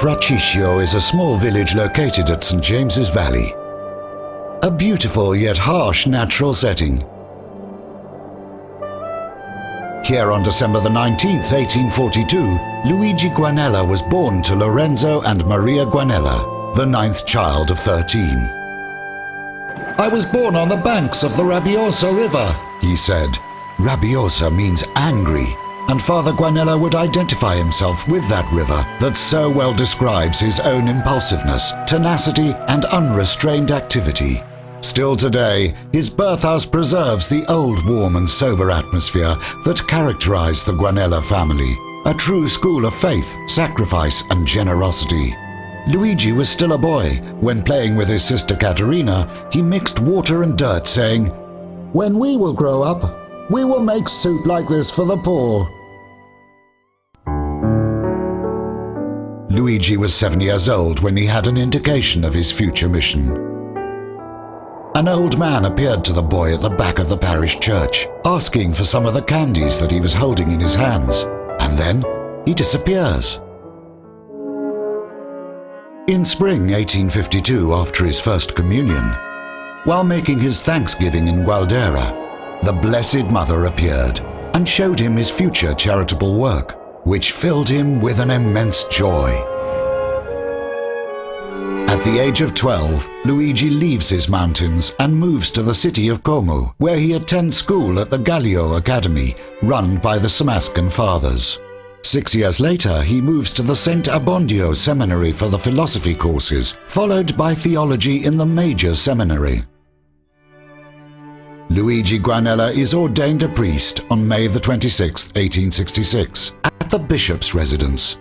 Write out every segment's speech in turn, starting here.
Fraciscio is a small village located at St. James's Valley. A beautiful yet harsh natural setting. Here on December the 19th, 1842, Luigi Guanella was born to Lorenzo and Maria Guanella, the 9th child of 13. "I was born on the banks of the Rabbiosa River," he said. Rabbiosa means angry, and Father Guanella would identify himself with that river that so well describes his own impulsiveness, tenacity, and unrestrained activity. Still today, his birthhouse preserves the old warm and sober atmosphere that characterized the Guanella family, a true school of faith, sacrifice, and generosity. Luigi was still a boy when, playing with his sister Caterina, he mixed water and dirt, saying, "When we will grow up, we will make soup like this for the poor." Luigi was 7 years old when he had an indication of his future mission. An old man appeared to the boy at the back of the parish church, asking for some of the candies that he was holding in his hands, and then he disappears. In spring 1852, after his first communion, while making his thanksgiving in Gualdera, the Blessed Mother appeared and showed him his future charitable work, which filled him with an immense joy. At the age of 12, Luigi leaves his mountains and moves to the city of Como, where he attends school at the Gallio Academy, run by the Samascan Fathers. 6 years later, he moves to the St. Abbondio Seminary for the philosophy courses, followed by theology in the major seminary. Luigi Guanella is ordained a priest on May the 26th, 1866, at the bishop's residence.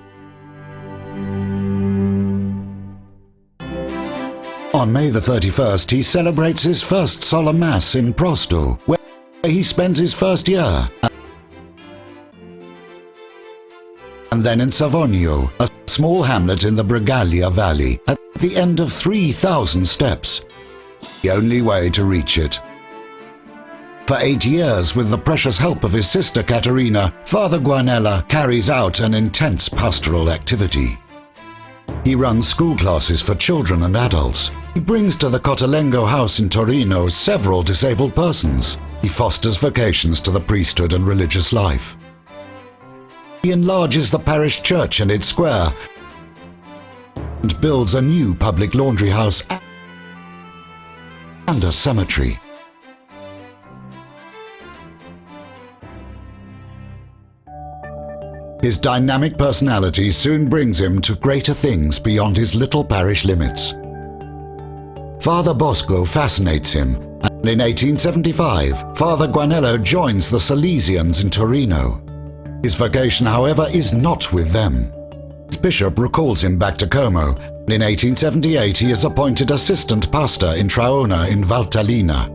On May the 31st, he celebrates his first solemn mass in Prosto, where he spends his first year, and then in Savonio, a small hamlet in the Bregaglia Valley, at the end of 3,000 steps, the only way to reach it. For 8 years, with the precious help of his sister Caterina, Father Guanella carries out an intense pastoral activity. He runs school classes for children and adults. He brings to the Cotalengo house in Torino several disabled persons. He fosters vocations to the priesthood and religious life. He enlarges the parish church and its square and builds a new public laundry house and a cemetery. His dynamic personality soon brings him to greater things beyond his little parish limits. Father Bosco fascinates him, and in 1875, Father Guanella joins the Salesians in Torino. His vocation, however, is not with them. His bishop recalls him back to Como, and in 1878 he is appointed assistant pastor in Traona in Valtellina.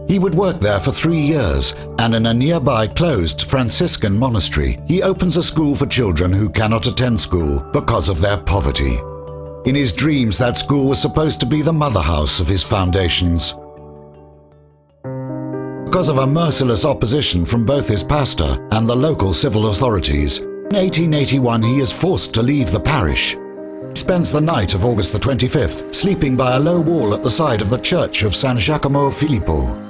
He would work there for 3 years, and in a nearby closed Franciscan monastery, he opens a school for children who cannot attend school because of their poverty. In his dreams, that school was supposed to be the mother house of his foundations. Because of a merciless opposition from both his pastor and the local civil authorities, in 1881 he is forced to leave the parish. He spends the night of August the 25th sleeping by a low wall at the side of the church of San Giacomo Filippo.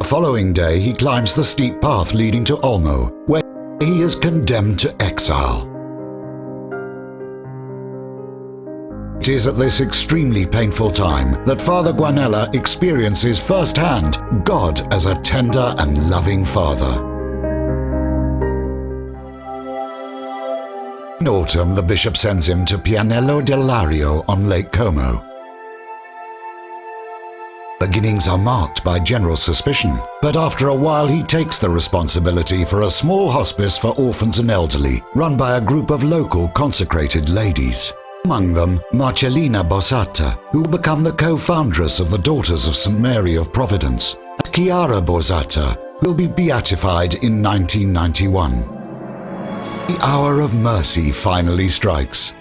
The following day he climbs the steep path leading to Olmo, where he is condemned to exile. It is at this extremely painful time that Father Guanella experiences firsthand God as a tender and loving Father. In autumn, the bishop sends him to Pianello del Lario on Lake Como. Beginnings are marked by general suspicion, but after a while he takes the responsibility for a small hospice for orphans and elderly, run by a group of local consecrated ladies. Among them, Marcellina Bossata, who will become the co-foundress of the Daughters of St. Mary of Providence, and Chiara Bossata, who will be beatified in 1991. The hour of mercy finally strikes.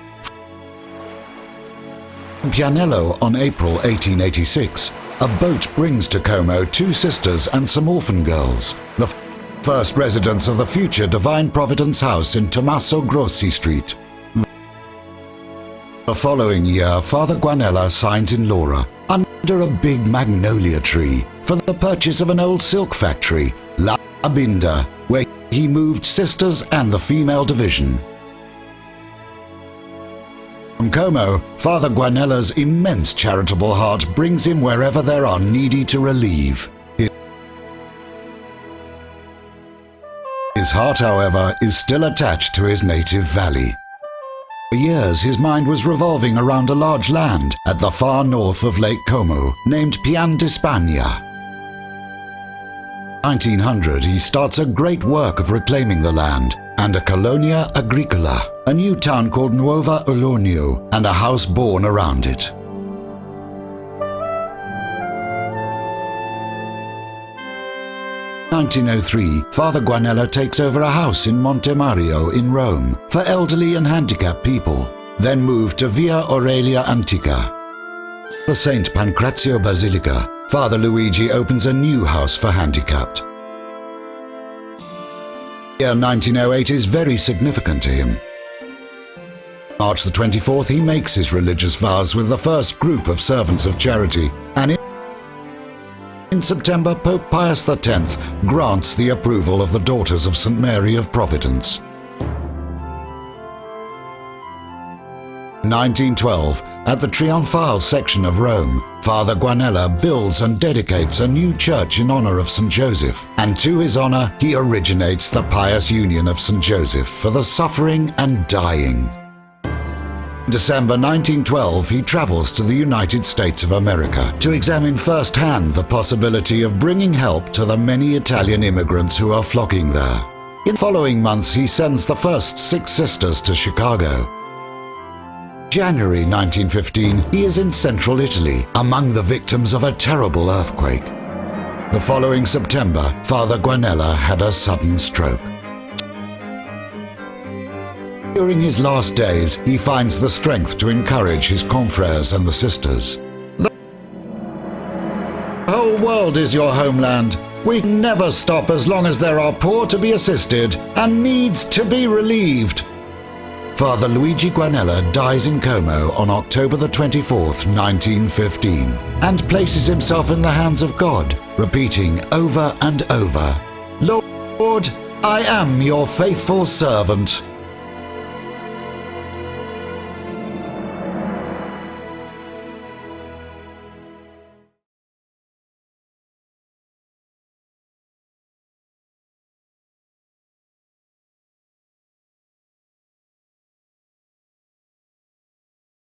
From Pianello on April 1886, a boat brings to Como 2 sisters and some orphan girls, the first residents of the future Divine Providence House in Tommaso Grossi Street. The following year, Father Guanella signs in Laura, under a big magnolia tree, for the purchase of an old silk factory, La Binda, where he moved sisters and the female division. From Como, Father Guanella's immense charitable heart brings him wherever there are needy to relieve. His heart, however, is still attached to his native valley. For years, his mind was revolving around a large land at the far north of Lake Como, named Pian de España. 1900, he starts a great work of reclaiming the land and a Colonia Agricola, a new town called Nueva Olonio, and a house born around it. In 1903, Father Guanella takes over a house in Monte Mario in Rome for elderly and handicapped people, then moved to Via Aurelia Antica. The St. Pancrazio Basilica, Father Luigi opens a new house for handicapped. The year 1908 is very significant to him. March the 24th, he makes his religious vows with the first group of servants of charity, and in September, Pope Pius X grants the approval of the Daughters of St. Mary of Providence. 1912, at the Triomphal section of Rome, Father Guanella builds and dedicates a new church in honor of St. Joseph, and to his honor he originates the Pious Union of St. Joseph for the suffering and dying. In December 1912, he travels to the United States of America to examine firsthand the possibility of bringing help to the many Italian immigrants who are flocking there. In the following months, he sends the first 6 sisters to Chicago. January 1915, he is in central Italy, among the victims of a terrible earthquake. The following September, Father Guanella had a sudden stroke. During his last days, he finds the strength to encourage his confreres and the sisters. The whole world is your homeland. We never stop as long as there are poor to be assisted and needs to be relieved. Father Luigi Guanella dies in Como on October the 24th, 1915, and places himself in the hands of God, repeating over and over, "Lord, I am your faithful servant."